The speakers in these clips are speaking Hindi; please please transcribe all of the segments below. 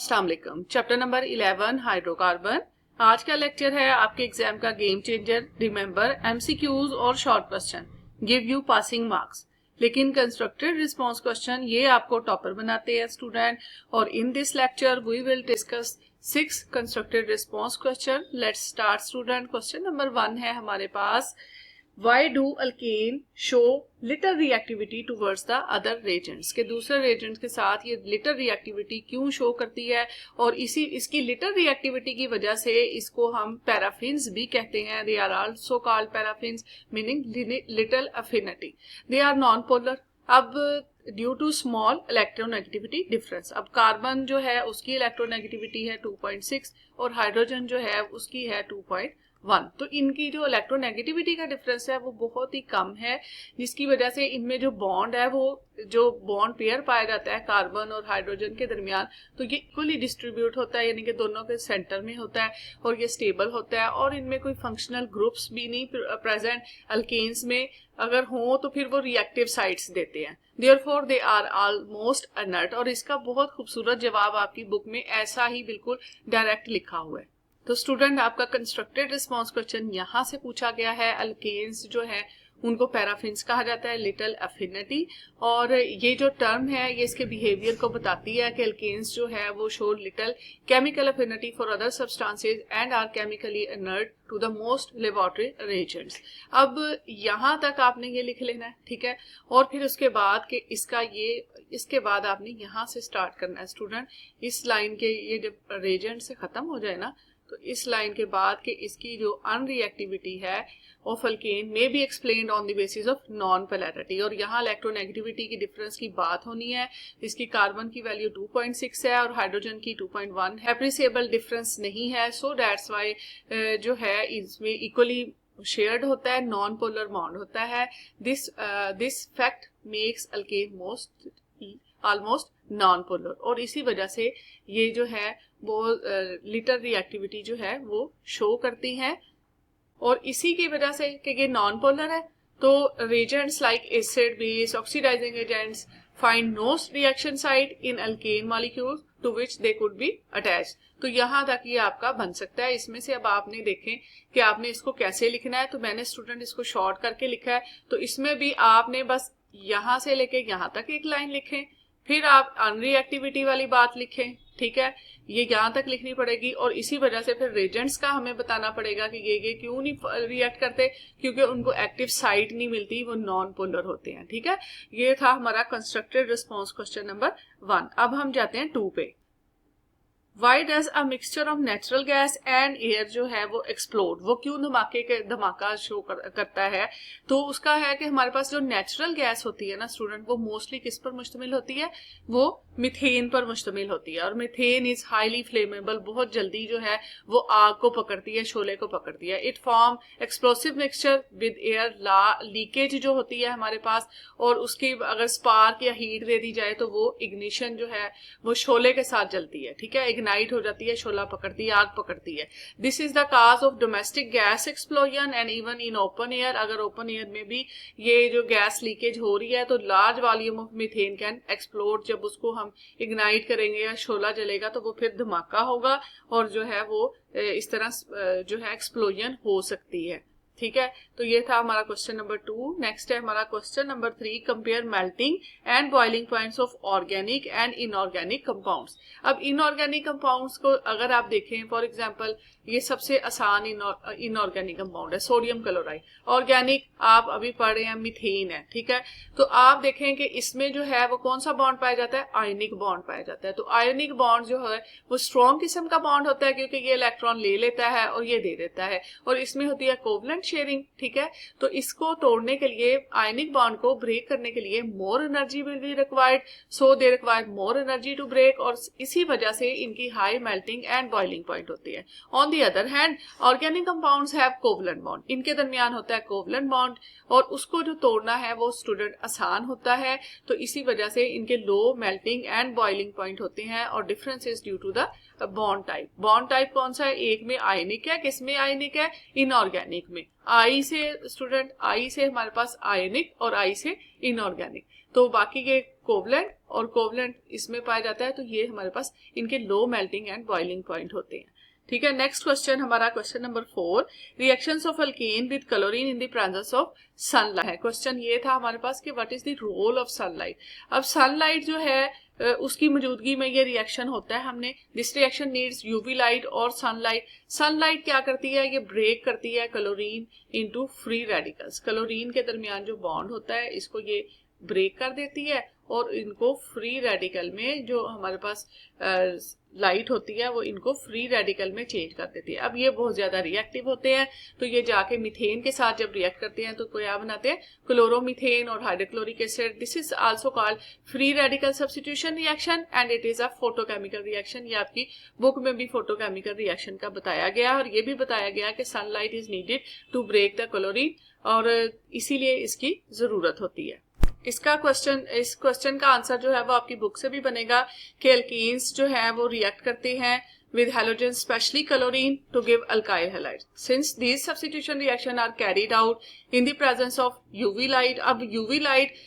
अस्सलाम वालेकुम। Chapter number 11 hydrocarbon. आज का लेक्चर है आपके एग्जाम का गेम चेंजर। रिमेंबर, एमसीक्यूज और short question give you passing marks, लेकिन कंस्ट्रक्टेड रिस्पांस क्वेश्चन ये आपको टॉपर बनाते हैं स्टूडेंट। और in this lecture we will discuss 6 constructed response question. Let's start student. Question number 1 है हमारे पास, Why do alkane show little reactivity towards the other reagents? के दूसरे reagents के साथ ये little reactivity क्यों show करती है, और इसकी little reactivity की वजह से इसको हम paraffins भी कहते हैं। They are also called paraffins, meaning little affinity. They are non-polar. अब due to small electronegativity difference, अब कार्बन जो है उसकी इलेक्ट्रोनेगेटिविटी है 2.6 और हाइड्रोजन जो है उसकी है 2.1। तो इनकी जो इलेक्ट्रोनेगेटिविटी का डिफरेंस है वो बहुत ही कम है, जिसकी वजह से इनमें जो बॉन्ड है वो जो बॉन्ड पेयर पाया जाता है कार्बन और हाइड्रोजन के दरमियान, तो ये इक्वली डिस्ट्रीब्यूट होता है, यानी कि दोनों के सेंटर में होता है और ये स्टेबल होता है, और इनमें कोई फंक्शनल ग्रुप्स भी नहीं प्रेजेंट। अल्केन्स में अगर हो तो फिर वो रिएक्टिव साइट्स देते हैं, therefore they are almost inert. और इसका बहुत खूबसूरत जवाब आपकी बुक में ऐसा ही बिल्कुल डायरेक्ट लिखा हुआ है। तो स्टूडेंट, आपका कंस्ट्रक्टेड रिस्पांस क्वेश्चन यहाँ से पूछा गया है। अल्केन्स जो है उनको पैराफिन्स कहा जाता है, लिटिल अफिनिटी। और ये जो टर्म है ये इसके बिहेवियर को बताती है कि अल्केन्स जो है वो show little chemical affinity for other substances and are chemically inert to the most laboratory reagents. अब यहाँ तक आपने ये लिख लेना है, ठीक है। और फिर उसके बाद के इसके बाद आपने यहाँ से स्टार्ट करना है स्टूडेंट। इस लाइन के ये जब रिएजेंट से खत्म हो जाए ना, तो इस लाइन के बाद के इसकी जो अनरिएक्टिविटी है of alkane may be explained on the basis of non polarity. और यहाँ इलेक्ट्रोनेगेटिविटी की डिफरेंस की बात होनी है। इसकी कार्बन की वैल्यू 2.6 है और हाइड्रोजन की 2.1 है। एप्रिसिएबल डिफरेंस नहीं है, सो दैट्स वाई जो है इसमें इक्वली शेयर्ड होता है, नॉन पोलर बॉन्ड होता है। This fact makes alkane almost non polar, और इसी वजह से ये जो है वो लिटिल रिएक्टिविटी जो है वो शो करती हैं। और इसी की वजह से कि ये नॉन पोलर है, तो reagents like acid, base, oxidizing agents find no reaction site in alkane molecules to which they could be attached। तो यहाँ तक ये आपका बन सकता है। इसमें से अब आपने देखें कि आपने इसको कैसे लिखना है, तो मैंने स्टूडेंट इसको शॉर्ट करके लिखा है। तो इसमें भी आपने बस यहाँ से लेके यहाँ तक एक लाइन लिखें, फिर आप अनरिएक्टिविटी वाली बात लिखें, ठीक है। ये यहाँ तक लिखनी पड़ेगी, और इसी वजह से फिर रेजेंट्स का हमें बताना पड़ेगा कि ये क्यों नहीं रिएक्ट करते, क्योंकि उनको एक्टिव साइट नहीं मिलती, वो नॉन पोलर होते हैं, ठीक है। ये था हमारा कंस्ट्रक्टेड रिस्पांस क्वेश्चन नंबर 1। अब हम जाते हैं 2 पे। Why does a mixture of natural gas and air जो है वो explode? वो क्यों धमाका शो करता है? तो उसका है कि हमारे पास जो नेचुरल गैस होती है ना स्टूडेंट, वो मोस्टली किस पर मुश्तमिल होती है? वो मिथेन पर मुश्तमिल होती है। और मिथेन इज हाईली फ्लेमेबल, बहुत जल्दी जो है वो आग को पकड़ती है, शोले को पकड़ती है। It form explosive mixture with air. Leakage जो होती है हमारे पास, और उसकी अगर स्पार्क या हीट दे दी जाए तो वो इग्निशन जो है वो शोले के साथ जलती है, ठीक है। इग्नाइट हो जाती है, शोला पकड़ती है, आग पकड़ती है। This is the cause of domestic gas explosion and even in open air. अगर ओपन एयर में भी ये जो गैस लीकेज हो रही है तो large volume of methane can explode. जब उसको हम इग्नाइट करेंगे या शोला जलेगा तो वो फिर धमाका होगा, और जो है वो इस तरह जो है एक्सप्लोजन हो सकती है, ठीक है। तो ये था हमारा क्वेश्चन नंबर 2। नेक्स्ट है हमारा question number 3, compare melting and boiling points of organic and inorganic compounds. अब इनऑर्गेनिक कंपाउंड्स को अगर आप देखें, फॉर एग्जांपल ये सबसे आसान इनऑर्गेनिक कंपाउंड है सोडियम क्लोराइड। ऑर्गेनिक आप अभी पढ़ रहे हैं मीथेन है, ठीक है। तो आप देखें कि इसमें जो है वो कौन सा बॉन्ड पाया जाता है? आयनिक बॉन्ड पाया जाता है। तो आयनिक बॉन्ड जो है वो स्ट्रॉन्ग किस्म का बॉन्ड होता है, क्योंकि ये इलेक्ट्रॉन ले लेता है और ये दे देता है, और इसमें होती है कोवलेंट शेयरिंग, ठीक है। तो इसको तोड़ने के लिए, आयनिक बॉन्ड को ब्रेक करने के लिए more energy will be required, so they require more energy to break, और इसी वजह से इनकी high melting and boiling point होती है। On the other hand organic compounds have covalent bond, इनके दरमियान होता है कोवलेंट बॉन्ड, और उसको जो तोड़ना है वो स्टूडेंट आसान होता है। तो इसी वजह से इनके low melting and boiling point होते हैं, और difference is due to the bond type. Bond type कौन सा है? एक में आयनिक है, किस में आयनिक है? इनऑर्गेनिक में। आई से स्टूडेंट, आई से हमारे पास आयनिक और आई से इनऑर्गेनिक। तो बाकी के कोवलेंट और कोवलेंट इसमें पाया जाता है, तो ये हमारे पास इनके low melting and boiling point होते हैं। ठीक है, नेक्स्ट क्वेश्चन हमारा question number 4, reactions of alkane with chlorine in the presence of sunlight है। क्वेश्चन ये था हमारे पास कि what is the role of sunlight. अब सनलाइट जो है उसकी मौजूदगी में ये रिएक्शन होता है। हमने this reaction needs UV light और सनलाइट। सनलाइट क्या करती है, ये ब्रेक करती है chlorine into free radicals. Chlorine के दरमियान जो बॉन्ड होता है इसको ये ब्रेक कर देती है और इनको फ्री रेडिकल में, जो हमारे पास लाइट होती है वो इनको फ्री रेडिकल में चेंज कर देती है। अब ये बहुत ज्यादा रिएक्टिव होते हैं, तो ये जाके मीथेन के साथ जब रिएक्ट करते हैं तो क्या बनाते हैं, क्लोरोमीथेन और hydrochloric acid. This is also called free radical substitution reaction and it is a photochemical reaction. ये आपकी बुक में भी फोटोकेमिकल रिएक्शन का बताया गया और ये भी बताया गया कि sunlight is needed to break the chlorine और इसीलिए इसकी जरूरत होती है। इस क्वेश्चन का आंसर जो है वो आपकी बुक से भी बनेगा कि एल्कीन्स जो है वो रिएक्ट करते हैं with halogens, especially chlorine, to give alkyl halides. Since these substitution reaction are carried out in the presence of UV light, अब UV light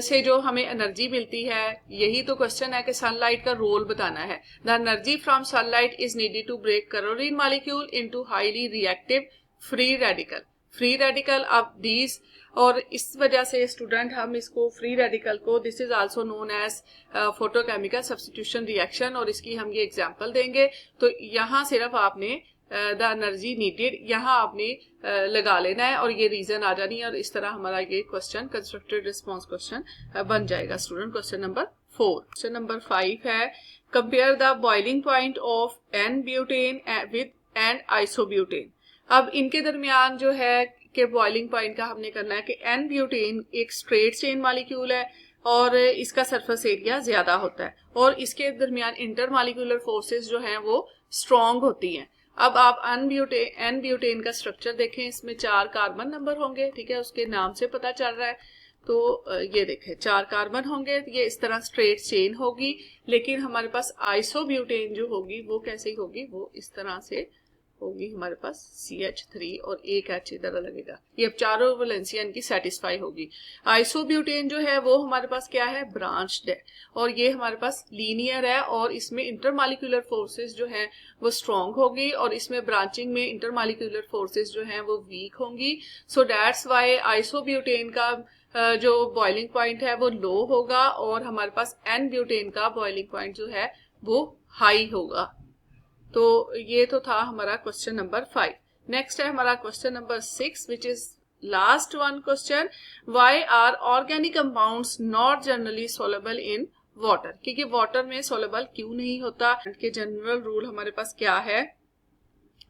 से जो हमें एनर्जी मिलती है, यही तो क्वेश्चन है कि सनलाइट का रोल बताना है। The energy from sunlight is needed to break chlorine molecule into highly reactive free radical. Free radical अब दीज, और इस वजह से स्टूडेंट हम इसको फ्री रेडिकल को, this is also known as photochemical substitution reaction, और इसकी हम ये एग्जांपल देंगे। तो यहाँ सिर्फ आपने द एनर्जी नीडेड यहाँ आपने लगा लेना है और ये रीजन आ जानी है, और इस तरह हमारा ये क्वेश्चन कंस्ट्रक्टेड रिस्पॉन्स क्वेश्चन बन जाएगा student. Question number 4। Question number 5 है, compare the boiling point of n butane with and isobutane. अब इनके दरमियान जो है कि बॉइलिंग पॉइंट का हमने करना है कि एन ब्यूटेन एक स्ट्रेट चेन मॉलिक्यूल है और इसका सरफेस एरिया ज्यादा होता है और इसके दरमियान इंटर मॉलिक्यूलर फोर्सेस जो हैं वो स्ट्रॉन्ग होती हैं। अब आप एन ब्यूटेन का स्ट्रक्चर देखें, इसमें 4 कार्बन नंबर होंगे, ठीक है, उसके नाम से पता चल रहा है। तो ये देखें 4 कार्बन होंगे, ये इस तरह स्ट्रेट चेन होगी। लेकिन हमारे पास आइसोब्यूटेन जो होगी वो कैसे होगी, वो इस तरह से होगी, हमारे पास CH3 और एक H इधर लगेगा। ये अब चारों वैलेंसिया इनकी सेटिस्फाई होगी। आइसोब्यूटेन जो है वो हमारे पास क्या है, ब्रांच्ड है, और ये हमारे पास लीनियर है और इसमें इंटरमॉलिक्यूलर फोर्सेस जो हैं वो स्ट्रॉन्ग होगी और इसमें ब्रांचिंग में इंटरमॉलिक्यूलर फोर्सेस जो हैं वो वीक होंगी। सो दैट्स व्हाई आइसोब्यूटेन का जो बॉइलिंग पॉइंट है वो लो होगा और हमारे पास एन ब्यूटेन का बॉइलिंग पॉइंट जो है वो हाई होगा। तो ये तो था हमारा क्वेश्चन नंबर 5। नेक्स्ट है हमारा question number 6 which is last one question, why are organic compounds not generally soluble in water. क्योंकि वाटर में सोलेबल क्यों नहीं होता, के जनरल रूल हमारे पास क्या है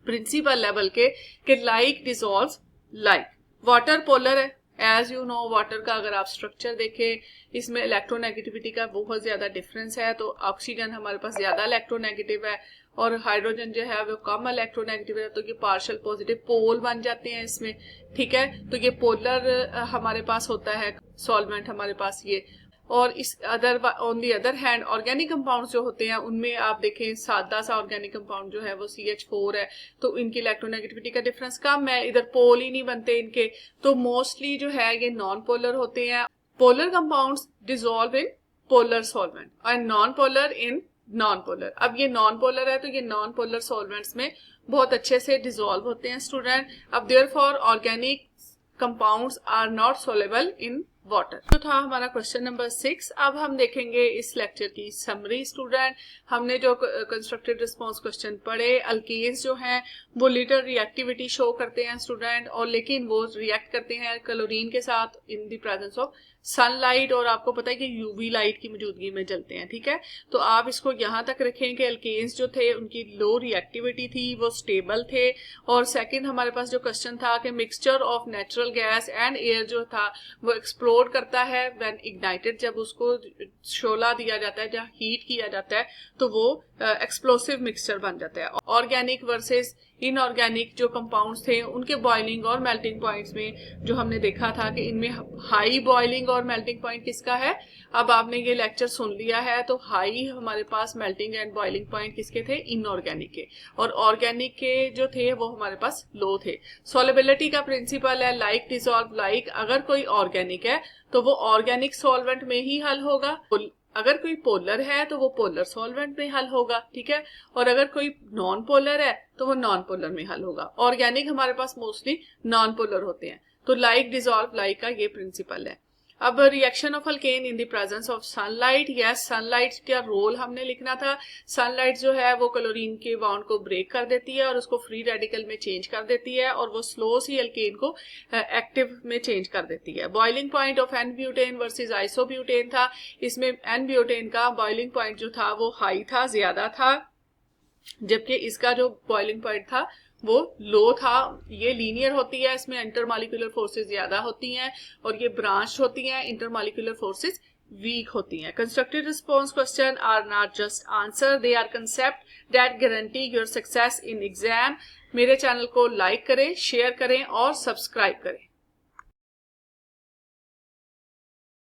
प्रिंसिपल लेवल के कि like dissolves like. Water polar है, एज यू नो वाटर का अगर आप स्ट्रक्चर देखें इसमें इलेक्ट्रोनेगेटिविटी का बहुत ज्यादा डिफरेंस है। तो ऑक्सीजन हमारे पास ज्यादा इलेक्ट्रोनेगेटिव है और हाइड्रोजन जो है वो कम इलेक्ट्रोनेगेटिव है, तो ये पार्शियल पॉजिटिव पोल बन जाते हैं इसमें, ठीक है। तो ये पोलर हमारे पास होता है सॉल्वेंट हमारे पास ये। और इस on the other hand organic compounds जो होते हैं उनमें आप देखें सादा सा ऑर्गेनिक कंपाउंड जो है वो CH4 है, तो इनकी इलेक्ट्रोनेगेटिविटी का डिफरेंस कम है, इधर पोल ही नहीं बनते इनके। तो मोस्टली जो है ये नॉन पोलर होते हैं। Polar compounds dissolve in polar solvent and non polar in non polar. अब ये नॉन पोलर है तो ये नॉन पोलर सॉल्वेंट्स में बहुत अच्छे से डिसॉल्व होते हैं स्टूडेंट। अब therefore organic compounds are not soluble in water. तो था हमारा क्वेश्चन नंबर 6। अब हम देखेंगे इस लेक्चर की समरी स्टूडेंट। हमने जो कंस्ट्रक्टेड रिस्पॉन्स क्वेश्चन पढ़े, अल्केन्स जो हैं वो लिटिल रिएक्टिविटी शो करते हैं स्टूडेंट, और लेकिन वो रिएक्ट करते हैं क्लोरीन के साथ इन द प्रेजेंस ऑफ सनलाइट, और आपको पता है कि यूवी लाइट की मौजूदगी में जलते हैं, ठीक है। तो आप इसको यहाँ तक रखें कि अल्केन्स जो थे उनकी लो रिएक्टिविटी थी, वो स्टेबल थे। और सेकंड हमारे पास जो क्वेश्चन था कि mixture of natural gas and air जो था वो एक्सप्लोड करता है व्हेन इग्नाइटेड, जब उसको शोला दिया जाता है, जब हीट किया जाता है तो वो एक्सप्लोसिव मिक्सचर बन जाता है। ऑर्गेनिक वर्सेस इनऑर्गेनिक जो कंपाउंड्स थे उनके बॉइलिंग और मेल्टिंग पॉइंट्स में जो हमने देखा था कि इनमें हाई बॉइलिंग और मेल्टिंग पॉइंट किसका है। अब आपने ये लेक्चर सुन लिया है तो हाई हमारे पास मेल्टिंग एंड बॉइलिंग पॉइंट किसके थे, इनऑर्गेनिक के, और ऑर्गेनिक के जो थे वो हमारे पास लो थे। सॉल्युबिलिटी का प्रिंसिपल है लाइक डिसॉल्व लाइक, अगर कोई ऑर्गेनिक है तो वो ऑर्गेनिक सॉल्वेंट में ही हल होगा, अगर कोई पोलर है तो वो पोलर सॉल्वेंट में हल होगा, ठीक है, और अगर कोई नॉन पोलर है तो वो नॉन पोलर में हल होगा। ऑर्गेनिक हमारे पास मोस्टली नॉन पोलर होते हैं। तो लाइक डिसॉल्व लाइक का ये प्रिंसिपल है। अब reaction of alkane in the presence of sunlight, yes sunlight का रोल हमने लिखना था। सनलाइट जो है वो क्लोरीन के बॉन्ड को ब्रेक कर देती है और उसको फ्री रेडिकल में चेंज कर देती है, और वो स्लो सी अल्केन को एक्टिव में चेंज कर देती है। Boiling point of n butane versus isobutane था। इसमें एन ब्यूटेन का बॉइलिंग पॉइंट जो था वो हाई था, ज्यादा था, जबकि इसका जो बॉइलिंग पॉइंट था वो लो था। ये लीनियर होती है, इसमें इंटरमॉलिक्यूलर फोर्सेस ज्यादा होती हैं, और ये ब्रांच होती हैं, इंटरमॉलिक्यूलर फोर्सेस वीक होती हैं। Constructive response question are not just answer, they are concept that guarantee your success in exam. मेरे चैनल को लाइक करें, शेयर करें और सब्सक्राइब करें।